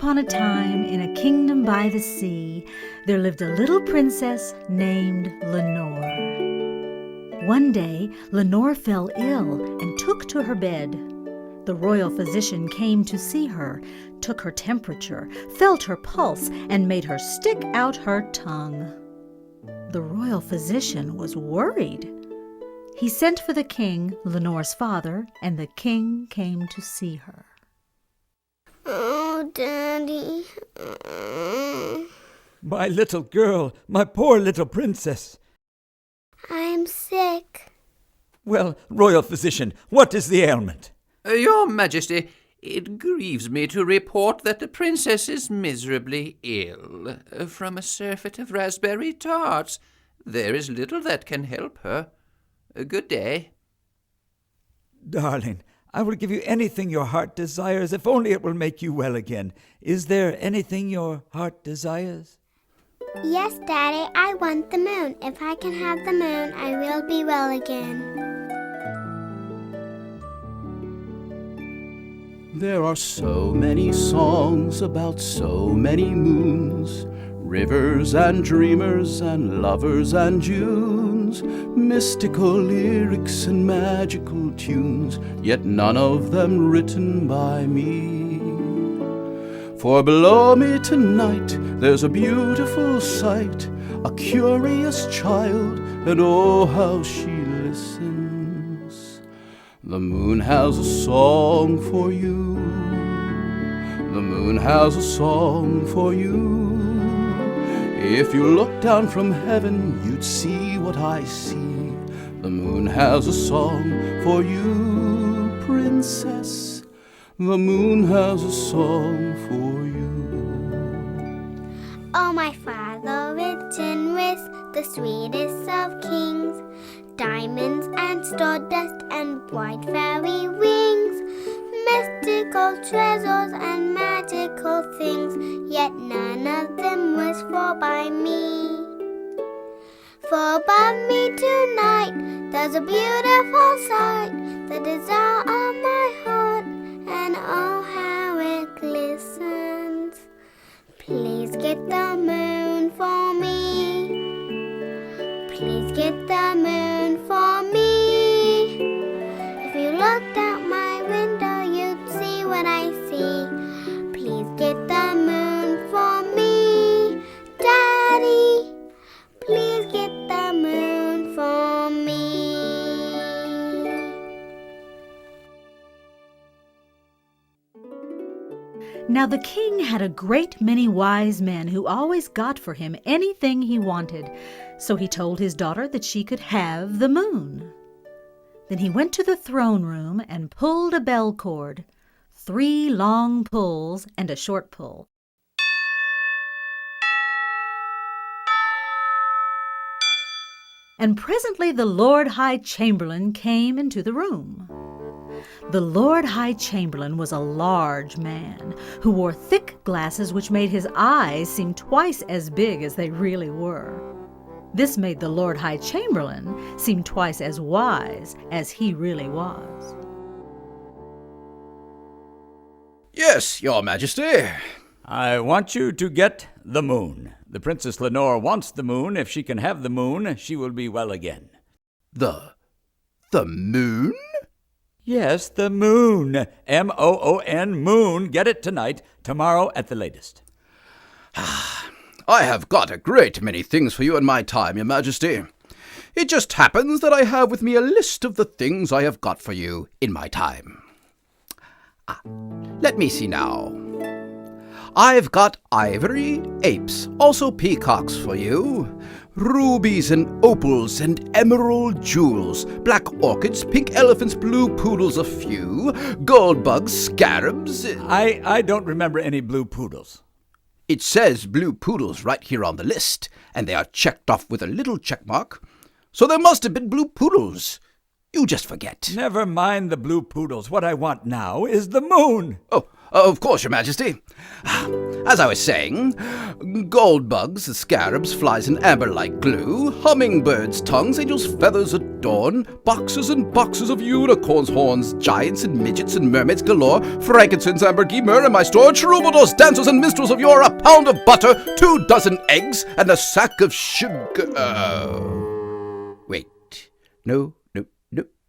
upon a time, in a kingdom by the sea, there lived a little princess named Lenor. One day, Lenor fell ill and took to her bed. The royal physician came to see her, took her temperature, felt her pulse, and made her stick out her tongue. The royal physician was worried. He sent for the king, Lenor's father, and the king came to see her. Oh, Daddy. My little girl, my poor little princess. I am sick. Well, royal physician, what is the ailment? Your Majesty, it grieves me to report that the princess is miserably ill from a surfeit of raspberry tarts. There is little that can help her. Good day. Darling, I will give you anything your heart desires, if only it will make you well again. Is there anything your heart desires? Yes, Daddy, I want the moon. If I can have the moon, I will be well again. There are so many songs about so many moons, rivers and dreamers and lovers and Junes, mystical lyrics and magical tunes, yet none of them written by me. For below me tonight there's a beautiful sight, a curious child, and oh how she listens. The moon has a song for you. The moon has a song for you. If you look down from heaven, you'd see what I see. The moon has a song for you, princess. The moon has a song for you. Oh, my father, written with the sweetest of kings, diamonds and stardust and white fairy wings, mystical treasures and magical things, yet none of them was for by me. For above me tonight there's a beautiful sight, the desire of my heart, and oh how it glistens. Please get the moon for me. Please get the moon for me. If you looked out my window, you'd see what I see. Please get the moon for me. Daddy, please get the moon for me. Now the king had a great many wise men who always got for him anything he wanted, so he told his daughter that she could have the moon. Then he went to the throne room and pulled a bell cord, 3 long pulls and a short pull. And presently the Lord High Chamberlain came into the room. The Lord High Chamberlain was a large man who wore thick glasses which made his eyes seem twice as big as they really were. This made the Lord High Chamberlain seem twice as wise as he really was. Yes, Your Majesty. I want you to get the moon. The Princess Lenor wants the moon. If she can have the moon, she will be well again. The moon? Yes, the moon. M-O-O-N, moon. Get it tonight, tomorrow at the latest. I have got a great many things for you in my time, Your Majesty. It just happens that I have with me a list of the things I have got for you in my time. Let me see now. I've got ivory, apes, also peacocks for you, rubies and opals and emerald jewels, black orchids, pink elephants, blue poodles a few, gold bugs, scarabs. I don't remember any blue poodles. It says blue poodles right here on the list, and they are checked off with a little check mark. So there must have been blue poodles. You just forget. Never mind the blue poodles. What I want now is the moon. Oh, of course, Your Majesty. As I was saying, gold bugs, scarabs, flies in amber like glue, hummingbirds' tongues, angels' feathers, a dawn, boxes and boxes of unicorns' horns, giants and midgets and mermaids galore, frankincense, ambergris, myrrh in my store, troubadours, dancers and minstrels of yore, a pound of butter, 2 dozen eggs, and a sack of sugar. Wait. No,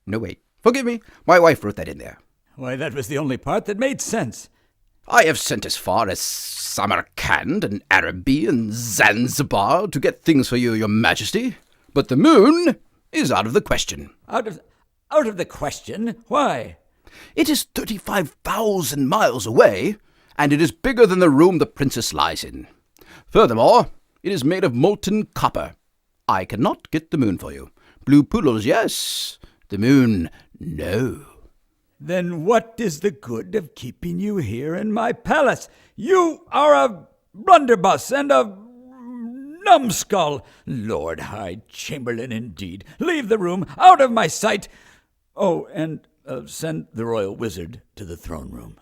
wait. Forgive me. My wife wrote that in there. Why, that was the only part that made sense. I have sent as far as Samarkand and Araby and Zanzibar to get things for you, your majesty. But the moon is out of the question. Out of the question? Why? It is 35,000 miles away, and it is bigger than the room the princess lies in. Furthermore, it is made of molten copper. I cannot get the moon for you. Blue poodles, yes. The moon, no. Then what is the good of keeping you here in my palace? You are a blunderbuss and a numbskull. Lord High Chamberlain, indeed. Leave the room, out of my sight. Oh, and send the royal wizard to the throne room.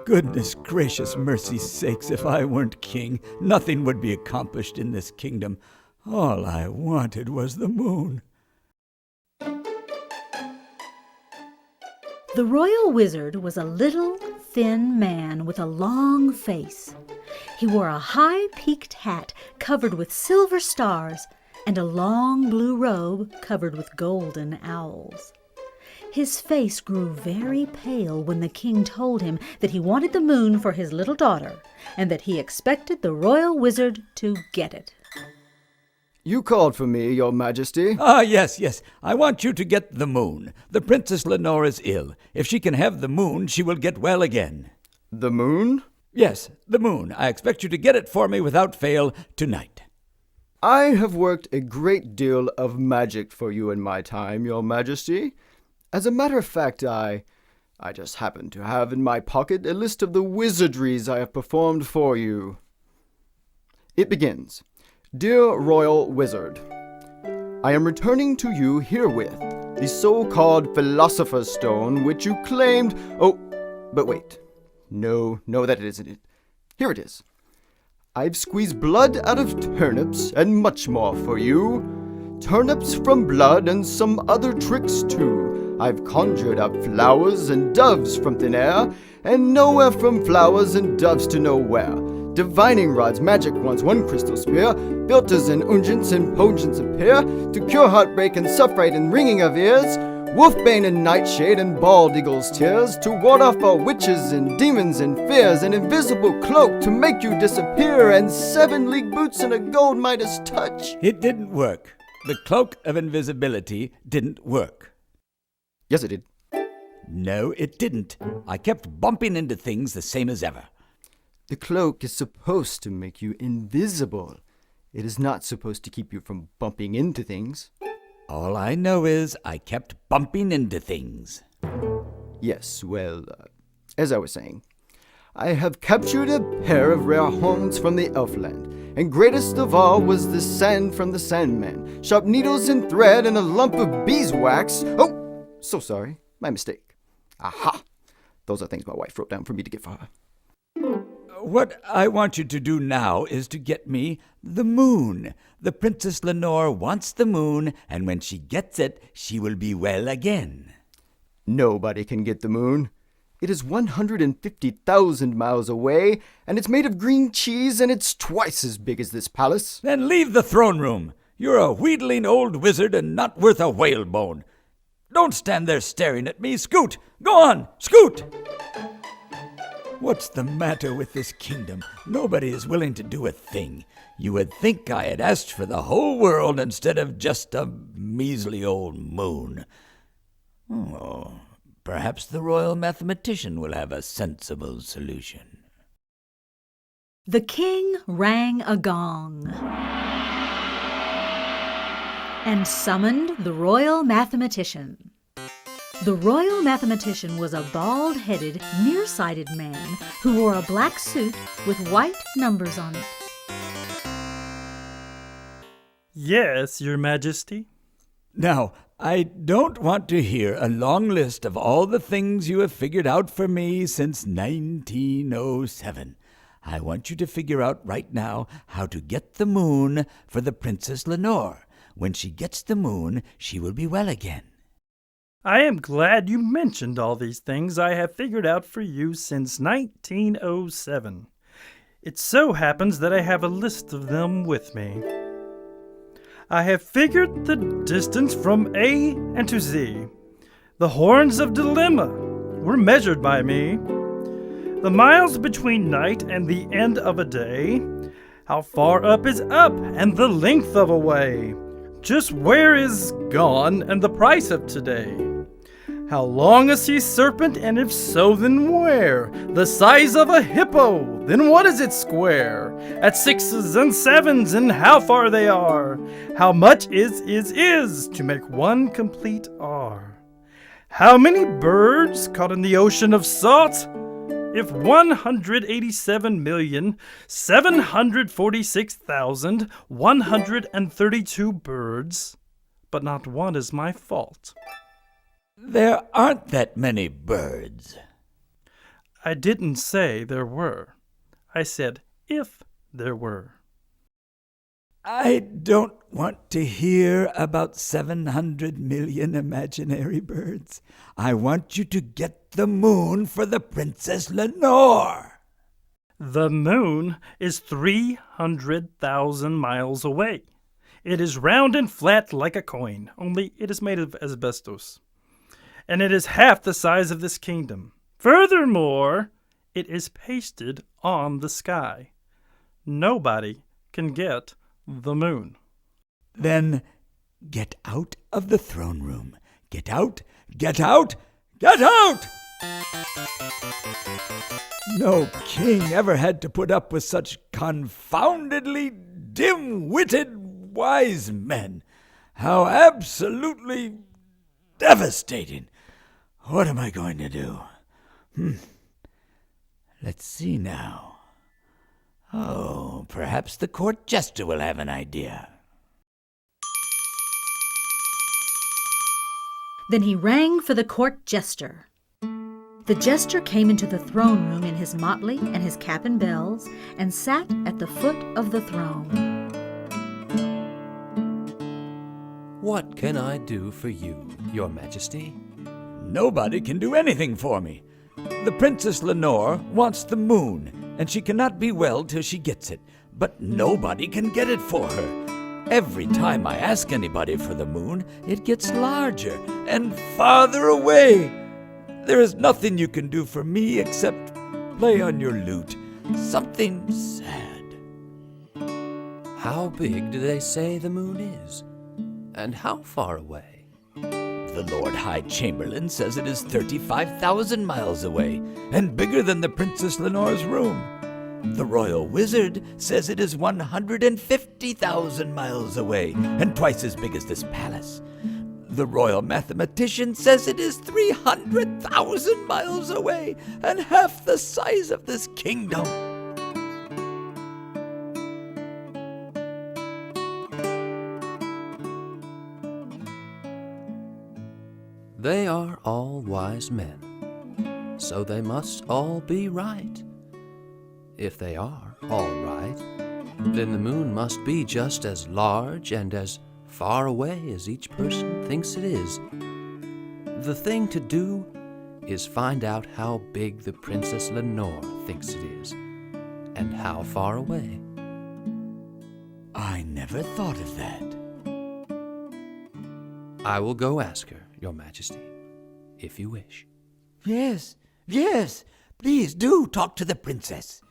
Goodness gracious mercy sakes, if I weren't king, nothing would be accomplished in this kingdom. All I wanted was the moon. The royal wizard was a little, thin man with a long face. He wore a high-peaked hat covered with silver stars and a long blue robe covered with golden owls. His face grew very pale when the king told him that he wanted the moon for his little daughter and that he expected the royal wizard to get it. You called for me, your majesty. Ah, yes. I want you to get the moon. The Princess Lenor is ill. If she can have the moon, she will get well again. The moon? Yes, the moon. I expect you to get it for me without fail tonight. I have worked a great deal of magic for you in my time, your majesty. As a matter of fact, I just happen to have in my pocket a list of the wizardries I have performed for you. It begins. Dear Royal Wizard, I am returning to you herewith the so-called Philosopher's Stone which you claimed... Oh, but wait. No, that isn't it. Here it is. I've squeezed blood out of turnips and much more for you. Turnips from blood and some other tricks too. I've conjured up flowers and doves from thin air, and nowhere from flowers and doves to nowhere. Divining rods, magic wands, 1 crystal spear, philters and unguents and potions appear, to cure heartbreak and suffrate and ringing of ears, wolfbane and nightshade and bald eagle's tears, to ward off all witches and demons and fears, an invisible cloak to make you disappear, and 7-league boots and a gold Midas touch. It didn't work. The cloak of invisibility didn't work. Yes, it did. No, it didn't. I kept bumping into things the same as ever. The cloak is supposed to make you invisible. It is not supposed to keep you from bumping into things. All I know is I kept bumping into things. Yes, well, as I was saying, I have captured a pair of rare horns from the Elfland, and greatest of all was the sand from the Sandman, sharp needles and thread and a lump of beeswax. Oh, so sorry, my mistake. Aha! Those are things my wife wrote down for me to get for her. What I want you to do now is to get me the moon. The Princess Lenor wants the moon, and when she gets it, she will be well again. Nobody can get the moon. It is 150,000 miles away, and it's made of green cheese, and it's twice as big as this palace. Then leave the throne room. You're a wheedling old wizard and not worth a whalebone. Don't stand there staring at me. Scoot! Go on! Scoot! What's the matter with this kingdom? Nobody is willing to do a thing. You would think I had asked for the whole world instead of just a measly old moon. Oh, perhaps the royal mathematician will have a sensible solution. The king rang a gong and summoned the royal mathematician. The royal mathematician was a bald-headed, nearsighted man who wore a black suit with white numbers on it. Yes, Your Majesty. Now, I don't want to hear a long list of all the things you have figured out for me since 1907. I want you to figure out right now how to get the moon for the Princess Lenor. When she gets the moon, she will be well again. I am glad you mentioned all these things I have figured out for you since 1907. It so happens that I have a list of them with me. I have figured the distance from A and to Z. The horns of dilemma were measured by me. The miles between night and the end of a day. How far up is up and the length of a way. Just where is gone and the price of today. How long a sea serpent, and if so, then where? The size of a hippo, then what is its square? At 6s and 7s, and how far they are? How much is to make one complete R? How many birds caught in the ocean of salt? If 187,746,132 birds, but not one is my fault. There aren't that many birds. I didn't say there were. I said if there were. I don't want to hear about 700 million imaginary birds. I want you to get the moon for the Princess Lenor. The moon is 300,000 miles away. It is round and flat like a coin, only it is made of asbestos. And it is half the size of this kingdom. Furthermore, it is pasted on the sky. Nobody can get the moon. Then get out of the throne room. Get out, get out, get out! No king ever had to put up with such confoundedly dim-witted wise men. How absolutely devastating. What am I going to do? Let's see now. Oh, perhaps the court jester will have an idea. Then he rang for the court jester. The jester came into the throne room in his motley and his cap and bells, and sat at the foot of the throne. What can I do for you, Your Majesty? Nobody can do anything for me. The Princess Lenor wants the moon, and she cannot be well till she gets it. But nobody can get it for her. Every time I ask anybody for the moon, it gets larger and farther away. There is nothing you can do for me except play on your lute. Something sad. How big do they say the moon is? And how far away? The Lord High Chamberlain says it is 35,000 miles away, and bigger than the Princess Lenor's room. The Royal Wizard says it is 150,000 miles away, and twice as big as this palace. The Royal Mathematician says it is 300,000 miles away, and half the size of this kingdom. They are all wise men, so they must all be right. If they are all right, then the moon must be just as large and as far away as each person thinks it is. The thing to do is find out how big the Princess Lenor thinks it is, and how far away. I never thought of that. I will go ask her, Your Majesty, if you wish. Yes, yes, please do talk to the princess.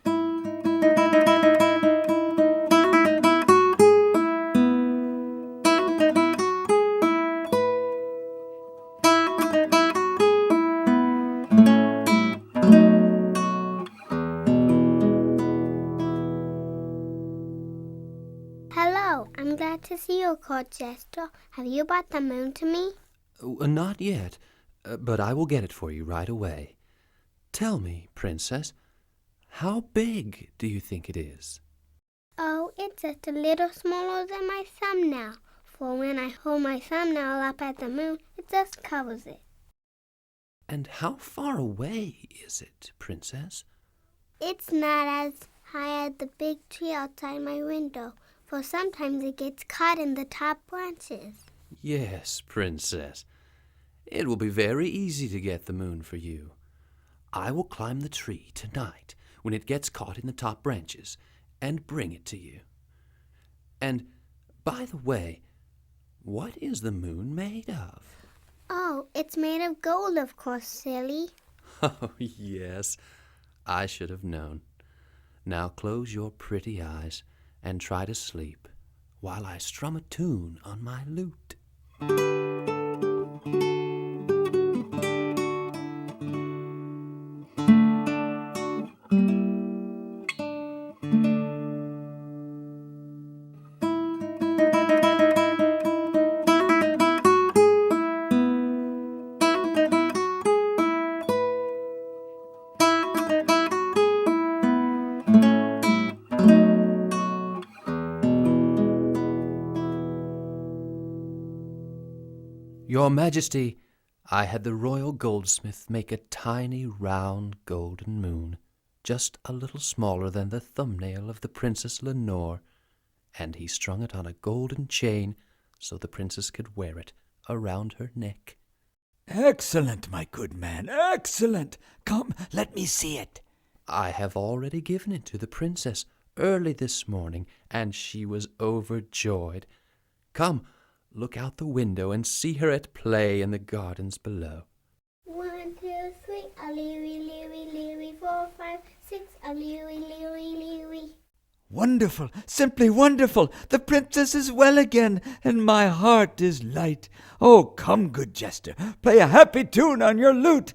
Hello, I'm glad to see you, court jester. Have you brought the moon to me? Not yet, but I will get it for you right away. Tell me, Princess, how big do you think it is? Oh, it's just a little smaller than my thumbnail. For when I hold my thumbnail up at the moon, it just covers it. And how far away is it, Princess? It's not as high as the big tree outside my window. for sometimes it gets caught in the top branches. Yes, Princess. It will be very easy to get the moon for you. I will climb the tree tonight when it gets caught in the top branches and bring it to you. And, by the way, what is the moon made of? Oh, it's made of gold, of course, silly. Oh, yes, I should have known. Now close your pretty eyes and try to sleep while I strum a tune on my lute. Your Majesty, I had the royal goldsmith make a tiny round golden moon, just a little smaller than the thumbnail of the Princess Lenor, and he strung it on a golden chain so the princess could wear it around her neck. Excellent, my good man, excellent. Come, let me see it. I have already given it to the princess early this morning, and she was overjoyed. Come, look out the window and see her at play in the gardens below. 1, 2, 3, a leery, leery, leery, 4, 5, 6, a leery, leery, leery. Wonderful, simply wonderful. The princess is well again, and my heart is light. Oh, come, good jester, play a happy tune on your lute.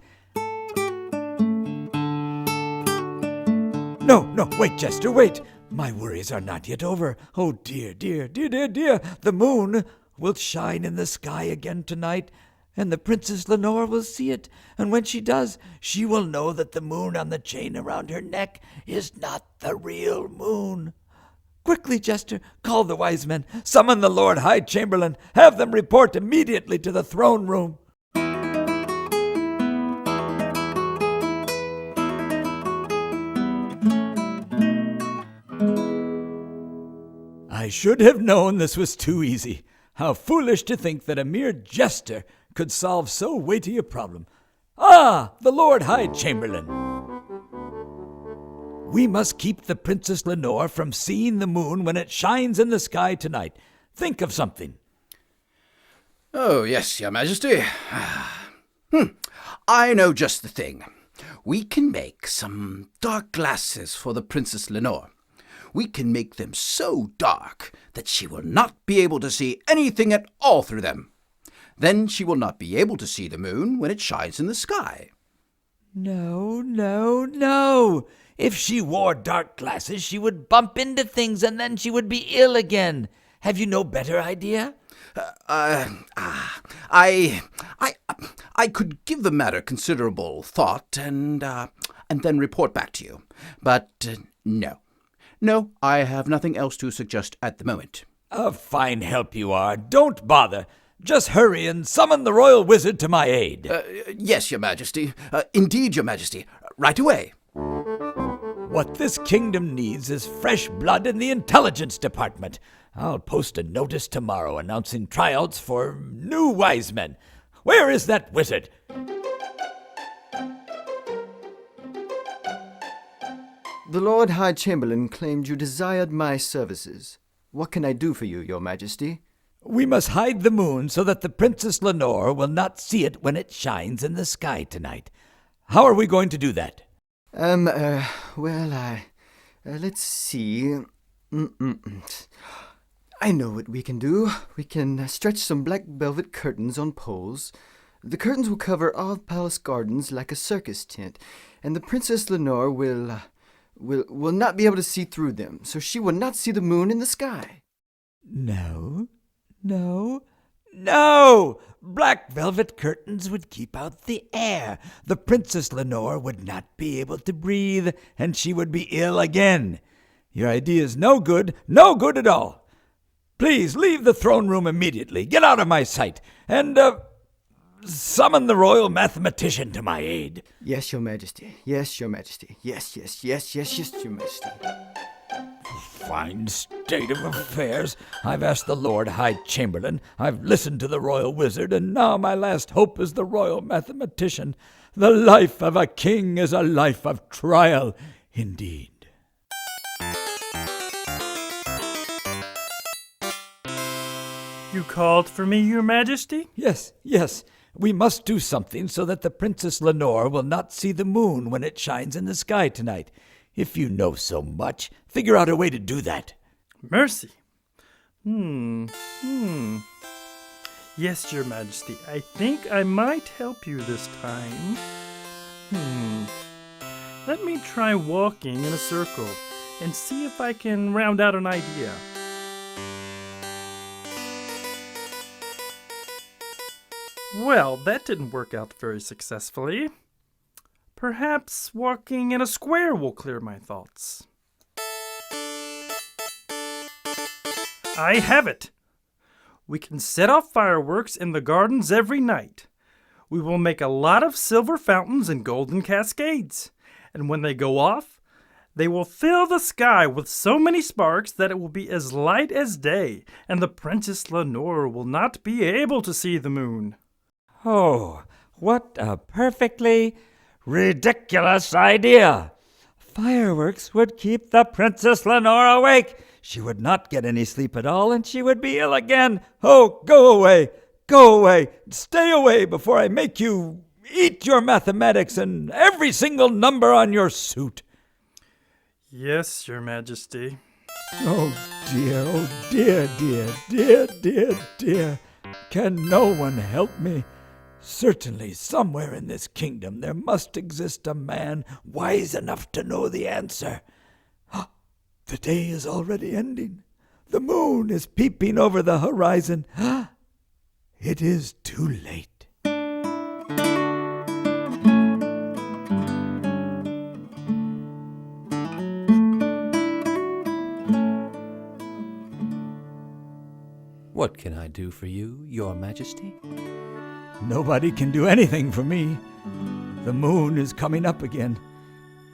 No, wait, jester, wait. My worries are not yet over. Oh, dear, dear, dear, dear, dear. The moon will shine in the sky again tonight, and the Princess Lenor will see it. And when she does, she will know that the moon on the chain around her neck is not the real moon. Quickly, jester, call the wise men. Summon the Lord High Chamberlain. Have them report immediately to the throne room. I should have known this was too easy. How foolish to think that a mere jester could solve so weighty a problem. Ah, the Lord High Chamberlain. We must keep the Princess Lenor from seeing the moon when it shines in the sky tonight. Think of something. Oh, yes, Your Majesty. I know just the thing. We can make some dark glasses for the Princess Lenor. We can make them so dark that she will not be able to see anything at all through them. Then she will not be able to see the moon when it shines in the sky. No. If she wore dark glasses, she would bump into things and then she would be ill again. Have you no better idea? I could give the matter considerable thought and then report back to you. But no. No, I have nothing else to suggest at the moment. A fine help you are. Don't bother. Just hurry and summon the royal wizard to my aid. Yes, Your Majesty. Indeed, Your Majesty. Right away. What this kingdom needs is fresh blood in the intelligence department. I'll post a notice tomorrow announcing tryouts for new wise men. Where is that wizard? The Lord High Chamberlain claimed you desired my services. What can I do for you, Your Majesty? We must hide the moon so that the Princess Lenor will not see it when it shines in the sky tonight. How are we going to do that? Let's see. I know what we can do. We can stretch some black velvet curtains on poles. The curtains will cover all palace gardens like a circus tent, and the Princess Lenor will not be able to see through them, so she will not see the moon in the sky. No. Black velvet curtains would keep out the air. The Princess Lenor would not be able to breathe, and she would be ill again. Your idea is no good at all. Please leave the throne room immediately. Get out of my sight, and summon the royal mathematician to my aid. Yes, Your Majesty. Yes, Your Majesty. Yes, Your Majesty. fine state of affairs. I've asked the Lord High Chamberlain, I've listened to the royal wizard, and now my last hope is the royal mathematician. The life of a king is a life of trial, indeed. You called for me, Your Majesty? Yes, yes. We must do something so that the Princess Lenor will not see the moon when it shines in the sky tonight. If you know so much, figure out a way to do that. Mercy. Yes, Your Majesty, I think I might help you this time. Let me try walking in a circle and see if I can round out an idea. Well, that didn't work out very successfully. Perhaps walking in a square will clear my thoughts. I have it! We can set off fireworks in the gardens every night. We will make a lot of silver fountains and golden cascades. And when they go off, they will fill the sky with so many sparks that it will be as light as day, and the Princess Lenor will not be able to see the moon. Oh, what a perfectly ridiculous idea! Fireworks would keep the Princess Lenor awake. She would not get any sleep at all, and she would be ill again. Oh, go away! Go away! Stay away before I make you eat your mathematics and every single number on your suit. Yes, Your Majesty. Oh dear, dear. Can no one help me? Certainly, somewhere in this kingdom there must exist a man wise enough to know the answer. The day is already ending. The moon is peeping over the horizon. It is too late. What can I do for you, Your Majesty? Nobody can do anything for me. The moon is coming up again.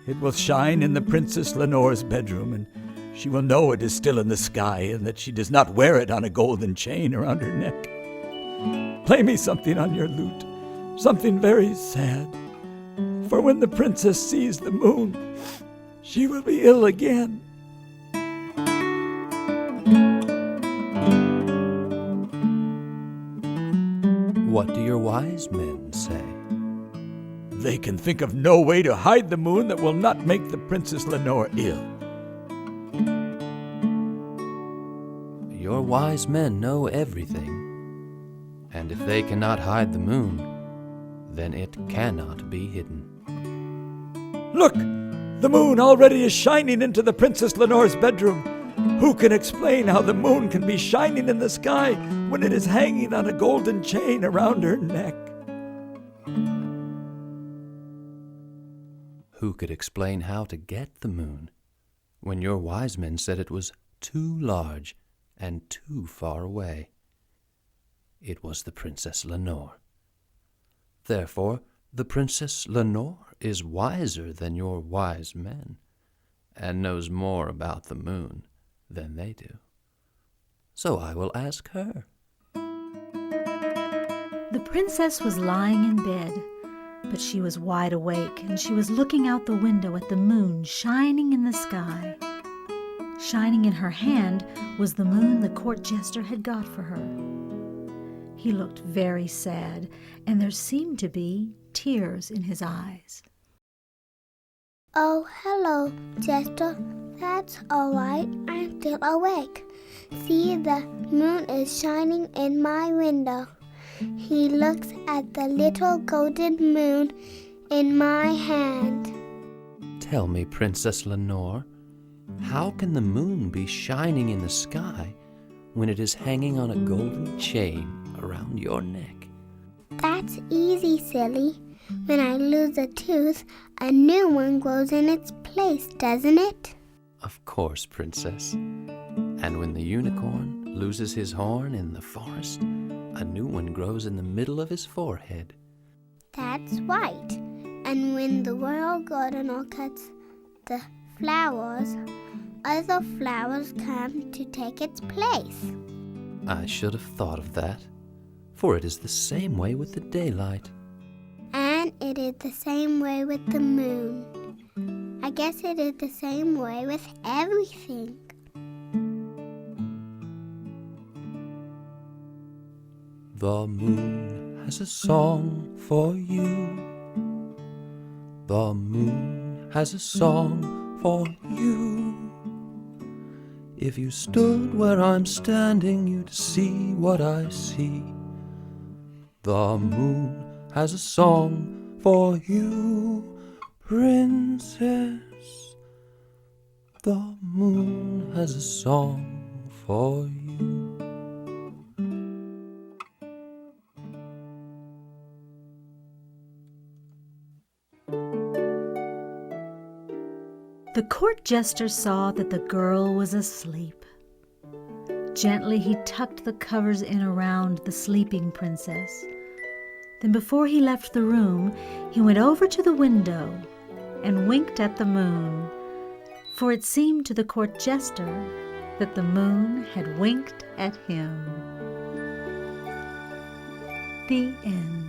It will shine in the Princess Lenor's bedroom, and she will know it is still in the sky and that she does not wear it on a golden chain around her neck. Play me something on your lute, something very sad. For when the princess sees the moon, she will be ill again. What do your wise men say? They can think of no way to hide the moon that will not make the Princess Lenor ill. Your wise men know everything. And if they cannot hide the moon, then it cannot be hidden. Look! The moon already is shining into the Princess Lenor's bedroom. Who can explain how the moon can be shining in the sky when it is hanging on a golden chain around her neck? Who could explain how to get the moon when your wise men said it was too large and too far away? It was the Princess Lenor. Therefore, the Princess Lenor is wiser than your wise men, and knows more about the moon than they do. So I will ask her. The princess was lying in bed, but she was wide awake, and she was looking out the window at the moon shining in the sky. Shining in her hand was the moon the court jester had got for her. He looked very sad, and there seemed to be tears in his eyes. Oh, hello, Jester. That's all right. I'm still awake. See, the moon is shining in my window. He looks at the little golden moon in my hand. Tell me, Princess Lenor, how can the moon be shining in the sky when it is hanging on a golden chain around your neck? That's easy, silly. When I lose a tooth, a new one grows in its place, doesn't it? Of course, Princess. And when the unicorn loses his horn in the forest, a new one grows in the middle of his forehead. That's right. And when the royal gardener cuts the flowers, other flowers come to take its place. I should have thought of that, for it is the same way with the daylight. And it is the same way with the moon. I guess it is the same way with everything. The moon has a song for you. The moon has a song for you. If you stood where I'm standing, you'd see what I see. The moon has a song for you, princess. The moon has a song for you. The court jester saw that the girl was asleep. Gently he tucked the covers in around the sleeping princess. Then before he left the room, he went over to the window and winked at the moon, for it seemed to the court jester that the moon had winked at him. The end.